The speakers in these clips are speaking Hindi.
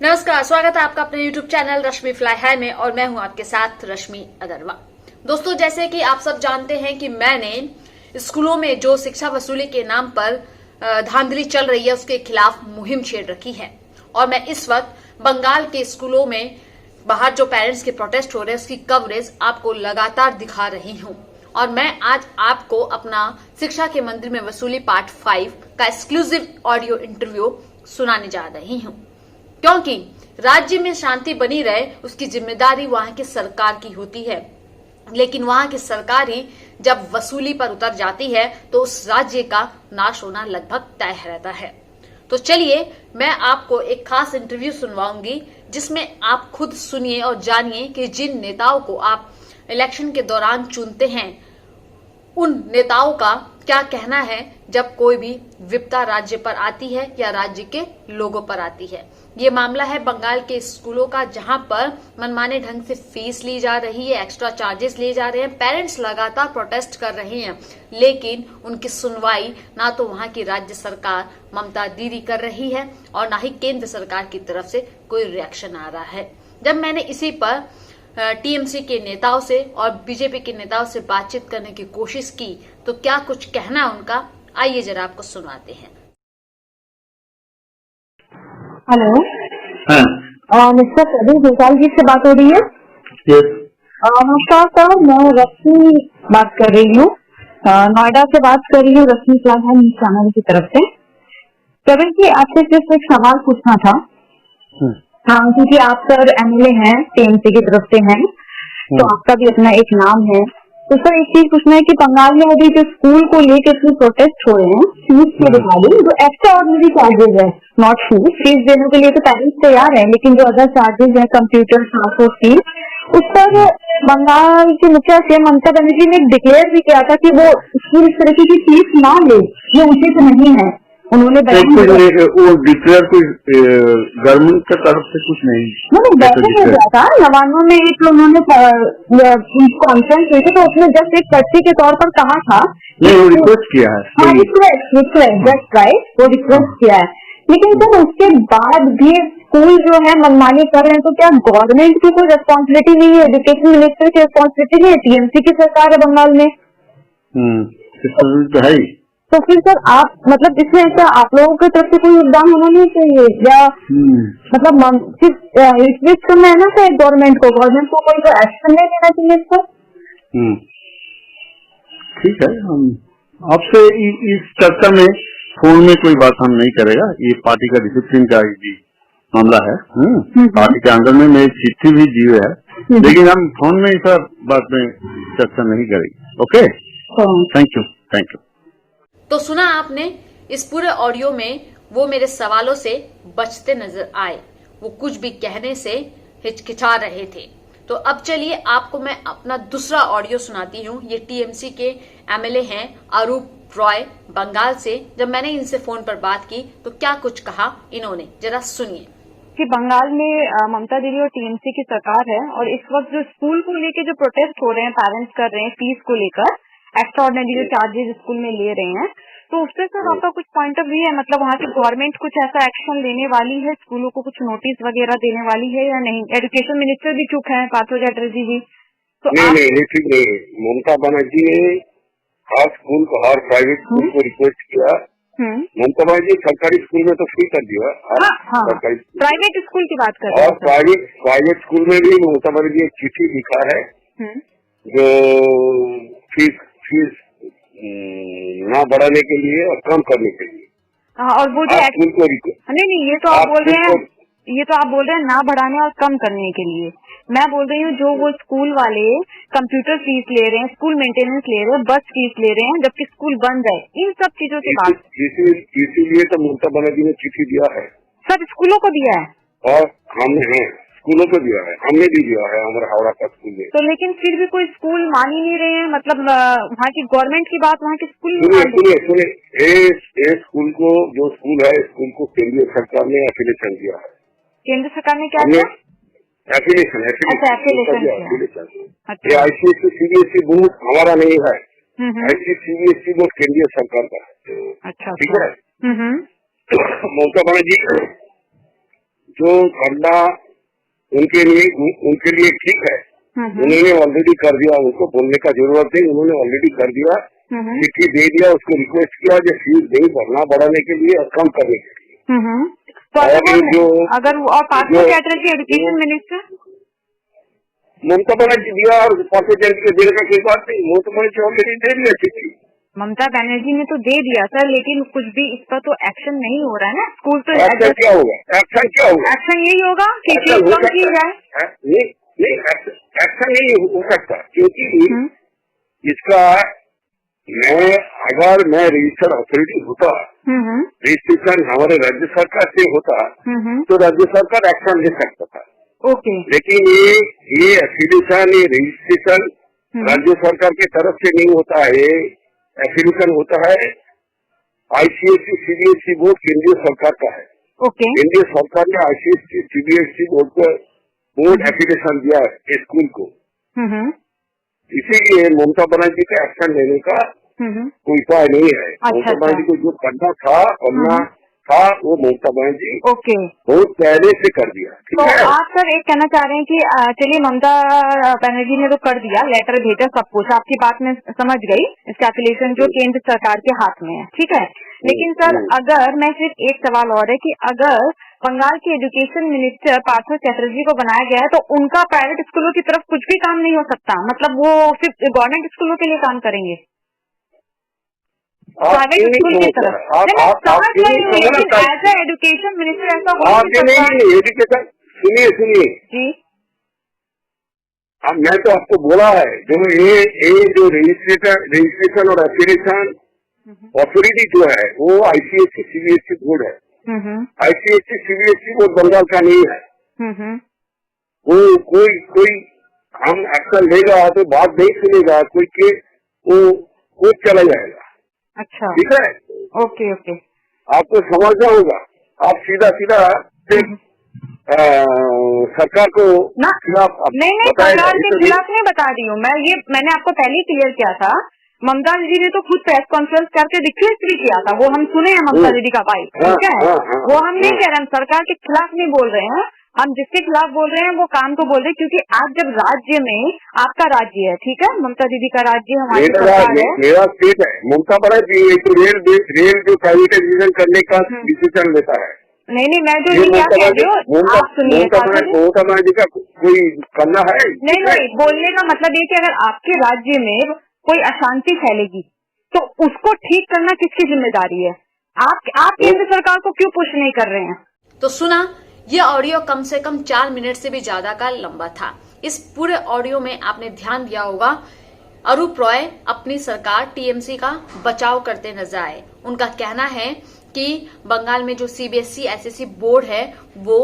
नमस्कार, स्वागत है आपका अपने YouTube चैनल रश्मि फ्लाई हाई में और मैं हूं आपके साथ रश्मि अग्रवाल। दोस्तों, जैसे कि आप सब जानते हैं कि मैंने स्कूलों में जो शिक्षा वसूली के नाम पर धांधली चल रही है उसके खिलाफ मुहिम छेड़ रखी है और मैं इस वक्त बंगाल के स्कूलों में बाहर जो पेरेंट्स के प्रोटेस्ट हो रहे हैं उसकी कवरेज आपको लगातार दिखा रही हूं। और मैं आज आपको अपना शिक्षा के मंदिर में वसूली पार्ट 5 का एक्सक्लूसिव ऑडियो इंटरव्यू सुनाने जा रही हूं, क्योंकि राज्य में शांति बनी रहे उसकी जिम्मेदारी वहां की सरकार की होती है, लेकिन वहां की सरकार ही जब वसूली पर उतर जाती है तो उस राज्य का नाश होना लगभग तय रहता है। तो चलिए मैं आपको एक खास इंटरव्यू सुनवाऊंगी जिसमें आप खुद सुनिए और जानिए कि जिन नेताओं को आप इलेक्शन के दौरान चुनते हैं उन नेताओं का क्या कहना है जब कोई भी विपदा राज्य पर आती है या राज्य के लोगों पर आती है। ये मामला है बंगाल के स्कूलों का, जहां पर मनमाने ढंग से फीस ली जा रही है, एक्स्ट्रा चार्जेस लिए जा रहे हैं। पेरेंट्स लगातार प्रोटेस्ट कर रहे हैं, लेकिन उनकी सुनवाई ना तो वहां की राज्य सरकार ममता दीदी कर रही है और ना ही केंद्र सरकार की तरफ से कोई रिएक्शन आ रहा है। जब मैंने इसी पर टीएमसी के नेताओं से और बीजेपी के नेताओं से बातचीत करने की कोशिश की तो क्या कुछ कहना है उनका, आइए जरा आपको सुनाते हैं। हेलो, मिस्टर प्रदीप भोपाल जी से बात हो रही है? यस। नमस्कार सर, मैं रश्मि बात कर रही हूँ, नोएडा से बात कर रही हूँ, रश्मि फ्लाई न्यूज चैनल की तरफ से। प्रवीण जी, आपसे सिर्फ एक सवाल पूछना था। हाँ, क्योंकि आप सर एमएलए हैं, टीएमसी की तरफ से हैं, तो आपका भी अपना एक नाम है। तो सर एक चीज पूछना है कि बंगाल में अभी जो स्कूल को लेकर इसमें प्रोटेस्ट हो रहे हैं फीस के रिगार्डिंग, जो एक्स्ट्रा ऑर्डिनरी चार्जेस है, नॉट फीस देने के लिए तो पेरेंट्स तैयार है, लेकिन जो अदर चार्जेस है, कंप्यूटर, ट्रांसपोर्ट फीस, उस पर बंगाल की मुखिया सीएम ममता बनर्जी ने डिक्लेयर भी किया था कि वो स्कूल इस तरीके की फीस ना ले, ये उचित नहीं है। उन्होंने वो डिक्लेयर गवर्नमेंट की तरफ से कुछ नहीं, वैसे हो गया था। नवान्न में एक उन्होंने कॉन्फ्रेंस हुई थी तो उसमें जस्ट एक पर्ची के तौर पर कहा था, नहीं वो रिक्वेस्ट किया है। हाँ, रिक्वेस्ट जस्ट राइट, वो रिक्वेस्ट किया है। लेकिन सर उसके बाद भी स्कूल जो है मनमानी कर रहे हैं, तो क्या गवर्नमेंट की कोई रेस्पॉन्सिबिलिटी नहीं है? एजुकेशन मिनिस्टर की रेस्पॉन्सिबिलिटी नहीं है? टीएमसी की सरकार है बंगाल में। है। तो फिर सर आप मतलब इसमें ऐसा आप लोगों की तरफ से कोई योगदान होना नहीं चाहिए या मतलब सिर्फ रिक्वेस्ट करना है ना सर गवर्नमेंट को कोई तो एक्शन नहीं लेना चाहिए इस पर? ठीक है, हम आपसे इस चर्चा में फोन में कोई बात हम नहीं करेगा। ये पार्टी का डिसिप्लिन का भी मामला है। पार्टी के अंदर में मेरी चिट्ठी भी जीव है, लेकिन हम फोन में इस बात में चर्चा नहीं करेंगे। Okay, thank you. तो सुना आपने, इस पूरे ऑडियो में वो मेरे सवालों से बचते नजर आए, वो कुछ भी कहने से हिचकिचा रहे थे। तो अब चलिए आपको मैं अपना दूसरा ऑडियो सुनाती हूँ। ये टीएमसी के एमएलए हैं अरूप रॉय बंगाल से। जब मैंने इनसे फोन पर बात की तो क्या कुछ कहा इन्होंने, जरा सुनिए। कि बंगाल में ममता दीदी और टीएमसी की सरकार है और इस वक्त जो स्कूल को लेके जो प्रोटेस्ट हो रहे हैं, पेरेंट्स कर रहे हैं फीस को लेकर, एक्स्ट्रा ऑर्डिनरी जो चार्जेस स्कूल में ले रहे हैं, तो उससे सर आपका कुछ पॉइंट ऑफ व्यू है? मतलब वहाँ की गवर्नमेंट कुछ ऐसा एक्शन लेने वाली है, स्कूलों को कुछ नोटिस वगैरह देने वाली है या नहीं? एजुकेशन मिनिस्टर भी चुप है, पार्थो चैटर्जी जी। तो नहीं, ठीक नहीं है। ममता बनर्जी ने हर स्कूल को, हर प्राइवेट स्कूल को रिक्वेस्ट किया। ममता बनर्जी सरकारी स्कूल में तो फ्री कर दिया। सरकारी प्राइवेट स्कूल की बात कर रहे हैं। और प्राइवेट स्कूल में भी ममता बनर्जी एक चिट्ठी लिखा है जो फीस ना बढ़ाने के लिए और कम करने के लिए। और वो जो स्कूल को नहीं, ये तो आप बोल रहे हैं ना बढ़ाने और कम करने के लिए। मैं बोल रही हूँ जो वो स्कूल वाले कंप्यूटर फीस ले रहे हैं, स्कूल मेंटेनेंस ले रहे हैं, बस फीस ले रहे हैं, जबकि स्कूल बंद है, इन सब चीजों की बात। इसीलिए तो ममता बनर्जी ने चिट्ठी दिया है। सब स्कूलों को दिया है और हमने स्कूलों को दिया है, हमने भी दिया है हमारे हावड़ा का स्कूल में। तो लेकिन फिर भी कोई स्कूल मान ही नहीं रहे हैं। मतलब वहाँ की गवर्नमेंट की बात वहाँ के स्कूल सुनिए, स्कूल को, जो स्कूल है, स्कूल को केंद्रीय सरकार ने एफिलिएशन दिया है। केंद्र सरकार ने क्या किया? एफिलिएशन अच्छा। ये आईसीएसई सीबीएसई बोर्ड हमारा नहीं है, आईसीएसई बोर्ड केंद्रीय सरकार का है। अच्छा, ठीक है। ममता बनर्जी जो करना उनके लिए ठीक है, उन्होंने ऑलरेडी कर दिया, उनको बोलने का जरूरत नहीं, उन्होंने ऑलरेडी कर दिया, चिट्ठी दे दिया, उसको रिक्वेस्ट किया जो फीस नहीं भरना बढ़ाने के लिए और कम करने के लिए। तो अगर और पार्थ चैटर्जी एजुकेशन मिनिस्टर ममता बनर्जी दिया और पार्थ चैटर्जी के देने का कोई बात नहीं, ममता बनर्जी ऑलरेडी दे दिया चिट्ठी। ममता बनर्जी ने तो दे दिया सर, लेकिन कुछ भी इस पर तो एक्शन नहीं हो रहा है ना। स्कूल तो एक्शन क्या होगा? एक्शन क्या होगा? एक्शन यही होगा कि फीस कम की जाए। नहीं, एक्शन नहीं हो सकता, क्योंकि इसका अगर मैं रजिस्टर्ड अथॉरिटी होता, रजिस्ट्रेशन हमारे राज्य सरकार से होता, तो राज्य सरकार एक्शन ले सकता था। ओके। लेकिन ये एफिलिएशन, ये रजिस्ट्रेशन राज्य सरकार की तरफ से नहीं होता है, एफिलिएशन होता है आईसीएसई सीबीएसई बोर्ड केंद्रीय सरकार का है। ओके। केंद्रीय सरकार ने आईसीएसई सीबीएसई बोर्ड को बोर्ड एफिलिएशन दिया है स्कूल को, इसीलिए ममता बनर्जी का एक्शन लेने का कोई उपाय नहीं है। ममता बनर्जी को जो करना था वो ममता बनर्जी बहुत पहले से कर दिया। तो आप सर एक कहना चाह रहे हैं कि चलिए ममता बनर्जी ने तो कर दिया, लेटर भेजा, सब कुछ आपकी बात में समझ गई, इसका एप्लीकेशन जो केंद्र सरकार के हाथ में है, ठीक है। लेकिन सर अगर मैं सिर्फ एक सवाल और है कि अगर बंगाल के एजुकेशन मिनिस्टर पार्थ चैटर्जी को बनाया गया है तो उनका प्राइवेट स्कूलों की तरफ कुछ भी काम नहीं हो सकता, मतलब वो सिर्फ गवर्नमेंट स्कूलों के लिए काम करेंगे, प्राइवेट स्कूल की तरफ समझ रही हूँ, लेकिन एज ए एजुकेशन मिनिस्टर ऐसा हो नहीं। एजुकेशन सुनिए जी, अब मैं तो आपको बोला है जो जो रजिस्ट्रेशन और एफिलिएशन अथॉरिटी जो है वो आईसीएसई सीबीएसई बोर्ड है। आईसीएसई सीबीएसई बोर्ड बंगाल का नहीं है। वो कोई हम एक्शन लेगा तो बात नहीं सुनेगा, वो चला जाएगा। अच्छा, ठीक है, ओके। आपको समझना होगा, आप सीधा सिर्फ सरकार को खिलाफ नहीं सरकार के खिलाफ नहीं बता रही हूँ मैं, ये मैंने आपको पहले ही क्लियर किया था। ममता दीदी ने तो खुद प्रेस कॉन्फ्रेंस करके रिक्वेस्ट भी किया था, वो हम सुने हैं ममता दीदी का भाई, ठीक है। वो हम नहीं कह रहे, हम सरकार के खिलाफ नहीं बोल रहे हैं, हम जिसके खिलाफ बोल रहे हैं वो काम को बोल रहे हैं, क्योंकि आज जब राज्य में आपका राज्य है, ठीक है, ममता दीदी का राज्य हमारी सरकार है, मेरा स्टेट है, ममता बनर्जी तो रेल जो प्राइवेटाइजेशन करने का डिसीजन लेता है। नहीं मैं जो ये क्या कह रही हूँ आप सुनिए, ममता बनर्जी का कोई करना है नहीं, बोलने का मतलब ये कि अगर आपके राज्य में कोई अशांति फैलेगी तो उसको ठीक करना किसकी जिम्मेदारी है? आप केंद्र सरकार को क्यों पुश नहीं कर रहे हैं? तो सुना, ये ऑडियो कम से कम 4 मिनट से भी ज्यादा का लंबा था। इस पूरे ऑडियो में आपने ध्यान दिया होगा, अरूप रॉय अपनी सरकार टीएमसी का बचाव करते नजर आए। उनका कहना है कि बंगाल में जो सीबीएसई एसएससी बोर्ड है वो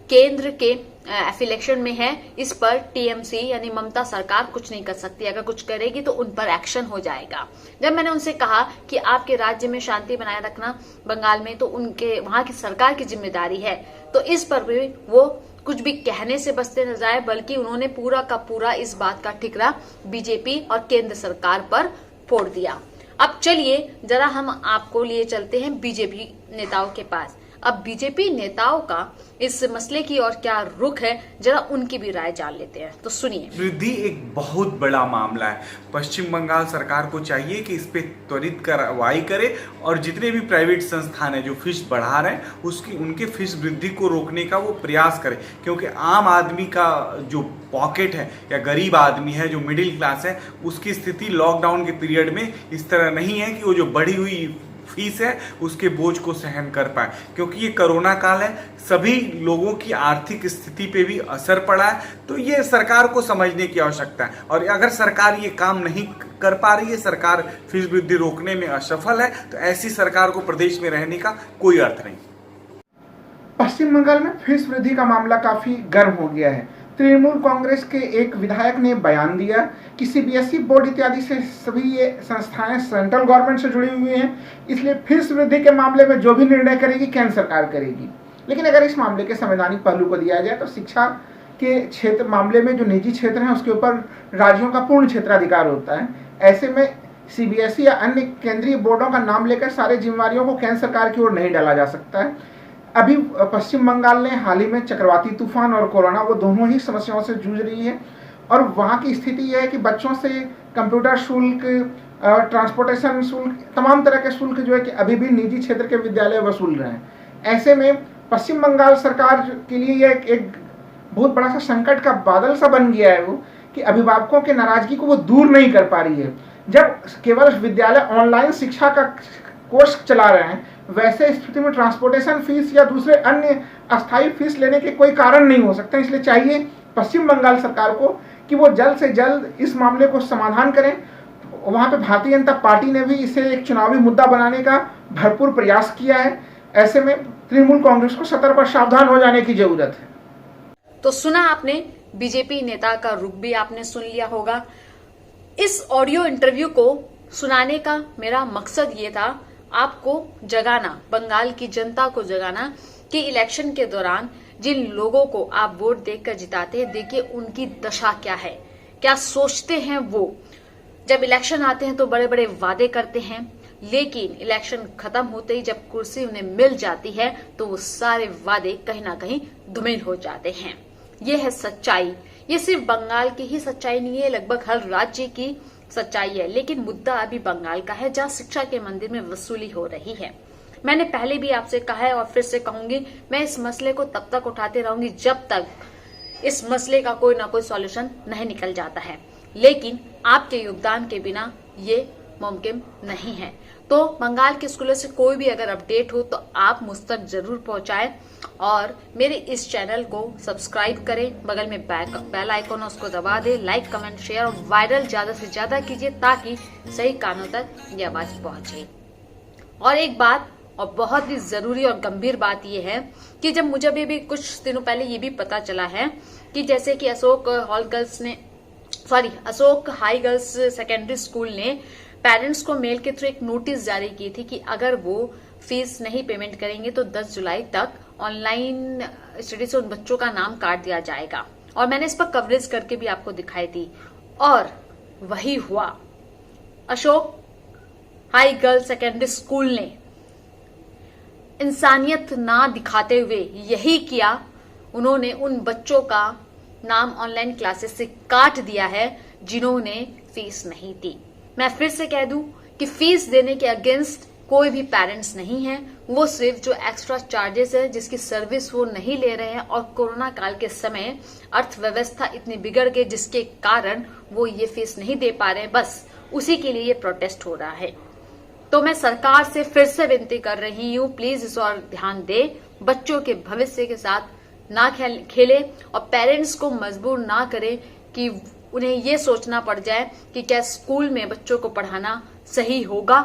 केंद्र के एफिलेक्शन में है, इस पर टीएमसी यानी ममता सरकार कुछ नहीं कर सकती, अगर कुछ करेगी तो उन पर एक्शन हो जाएगा। जब मैंने उनसे कहा कि आपके राज्य में शांति बनाए रखना बंगाल में तो उनके वहां की सरकार की जिम्मेदारी है, तो इस पर भी वो कुछ भी कहने से बचते नजर आए, बल्कि उन्होंने पूरा का पूरा इस बात का ठिकरा बीजेपी और केंद्र सरकार पर फोड़ दिया। अब चलिए जरा हम आपको लिए चलते हैं बीजेपी नेताओं के पास। अब बीजेपी नेताओं का इस मसले की और क्या रुख है, जरा उनकी भी राय जान लेते हैं। तो सुनिए। वृद्धि एक बहुत बड़ा मामला है। पश्चिम बंगाल सरकार को चाहिए कि इस पे त्वरित कार्रवाई करे और जितने भी प्राइवेट संस्थान है जो फीस बढ़ा रहे हैं उनके फीस वृद्धि को रोकने का वो प्रयास करे, क्योंकि आम आदमी का जो पॉकेट है या गरीब आदमी है जो मिडिल क्लास है उसकी स्थिति लॉकडाउन के पीरियड में इस तरह नहीं है कि वो जो बढ़ी हुई फीस है उसके बोझ को सहन कर पाए, क्योंकि ये कोरोना काल है, सभी लोगों की आर्थिक स्थिति पे भी असर पड़ा है। तो ये सरकार को समझने की आवश्यकता है, और अगर सरकार ये काम नहीं कर पा रही है, सरकार फीस वृद्धि रोकने में असफल है, तो ऐसी सरकार को प्रदेश में रहने का कोई अर्थ नहीं। पश्चिम बंगाल में फीस वृद्धि का मामला काफी गर्म हो गया है। तृणमूल कांग्रेस के एक विधायक ने बयान दिया कि सीबीएसई बोर्ड इत्यादि से सभी ये संस्थाएं सेंट्रल गवर्नमेंट से जुड़ी हुई हैं, इसलिए फीस वृद्धि के मामले में जो भी निर्णय करेगी केंद्र सरकार करेगी। लेकिन अगर इस मामले के संवैधानिक पहलू को दिया जाए तो शिक्षा के क्षेत्र मामले में जो निजी क्षेत्र हैं उसके ऊपर राज्यों का पूर्ण क्षेत्राधिकार होता है। ऐसे में सीबीएसई या अन्य केंद्रीय बोर्डों का नाम लेकर सारे जिम्मेवारियों को केंद्र सरकार की ओर नहीं डाला जा सकता है। अभी पश्चिम बंगाल ने हाल ही में चक्रवाती तूफान और कोरोना, वो दोनों ही समस्याओं से जूझ रही है और वहाँ की स्थिति यह है कि बच्चों से कंप्यूटर शुल्क, ट्रांसपोर्टेशन शुल्क, तमाम तरह के शुल्क जो है कि अभी भी निजी क्षेत्र के विद्यालय वसूल रहे हैं। ऐसे में पश्चिम बंगाल सरकार के लिए यह एक बहुत बड़ा सा संकट का बादल सा बन गया है वो, कि अभिभावकों के नाराजगी को वो दूर नहीं कर पा रही है। जब केवल विद्यालय ऑनलाइन शिक्षा का कोर्स चला रहे हैं, वैसे स्थिति में ट्रांसपोर्टेशन फीस या दूसरे अन्य अस्थायी फीस लेने के कोई कारण नहीं हो सकते। इसलिए चाहिए पश्चिम बंगाल सरकार को कि वो जल्द से जल्द इस मामले को समाधान करें। वहाँ पे भारतीय जनता पार्टी ने भी इसे एक चुनावी मुद्दा बनाने का भरपूर प्रयास किया है। ऐसे में तृणमूल कांग्रेस को सतर्क और सावधान हो जाने की जरूरत है। तो सुना आपने, बीजेपी नेता का रुख भी आपने सुन लिया होगा। इस ऑडियो इंटरव्यू को सुनाने का मेरा मकसद ये था, आपको जगाना, बंगाल की जनता को जगाना कि इलेक्शन के दौरान जिन लोगों को आप वोट देकर जिताते हैं, देखिए उनकी दशा क्या है, क्या सोचते हैं वो। जब इलेक्शन आते हैं तो बड़े बड़े वादे करते हैं, लेकिन इलेक्शन खत्म होते ही जब कुर्सी उन्हें मिल जाती है तो वो सारे वादे कहीं ना कहीं धूमिल हो जाते हैं। ये है सच्चाई। ये सिर्फ बंगाल की ही सच्चाई नहीं है, लगभग हर राज्य की सच्चाई है। लेकिन मुद्दा अभी बंगाल का है, जहां शिक्षा के मंदिर में वसूली हो रही है। मैंने पहले भी आपसे कहा है और फिर से कहूंगी, मैं इस मसले को तब तक उठाते रहूंगी जब तक इस मसले का कोई ना कोई सॉल्यूशन नहीं निकल जाता है। लेकिन आपके योगदान के बिना ये मुमकिन नहीं है। तो बंगाल के स्कूलों से कोई भी अगर अपडेट हो तो आप मुझ तक जरूर पहुंचाएं और मेरे इस चैनल को सब्सक्राइब करें, बगल में बेल आइकॉन उसको दबा दें, लाइक कमेंट शेयर और वायरल ज्यादा से ज्यादा कीजिए ताकि सही कानों तक ये आवाज पहुंचे। और एक बात और बहुत ही जरूरी और गंभीर बात यह है कि जब मुझे भी कुछ दिनों पहले ये भी पता चला है कि जैसे कि Ashok high girls secondary school ने पेरेंट्स को मेल के थ्रू एक नोटिस जारी की थी कि अगर वो फीस नहीं पेमेंट करेंगे तो 10 जुलाई तक ऑनलाइन स्टडी से उन बच्चों का नाम काट दिया जाएगा। और मैंने इस पर कवरेज करके भी आपको दिखाई थी और वही हुआ। Ashok high girls secondary school ने इंसानियत ना दिखाते हुए यही किया, उन्होंने उन बच्चों का नाम ऑनलाइन क्लासेस से काट दिया है जिन्होंने फीस नहीं दी। मैं फिर से कह दूं कि फीस देने के अगेंस्ट कोई भी पेरेंट्स नहीं है, वो सिर्फ जो एक्स्ट्रा चार्जेस है जिसकी सर्विस वो नहीं ले रहे हैं और कोरोना काल के समय अर्थव्यवस्था इतनी बिगड़ गई जिसके कारण वो ये फीस नहीं दे पा रहे हैं, बस उसी के लिए ये प्रोटेस्ट हो रहा है। तो मैं सरकार से फिर से विनती कर रही हूँ, प्लीज इस और ध्यान दे, बच्चों के भविष्य के साथ ना खेले और पेरेंट्स को मजबूर ना करें कि उन्हें ये सोचना पड़ जाए कि क्या स्कूल में बच्चों को पढ़ाना सही होगा।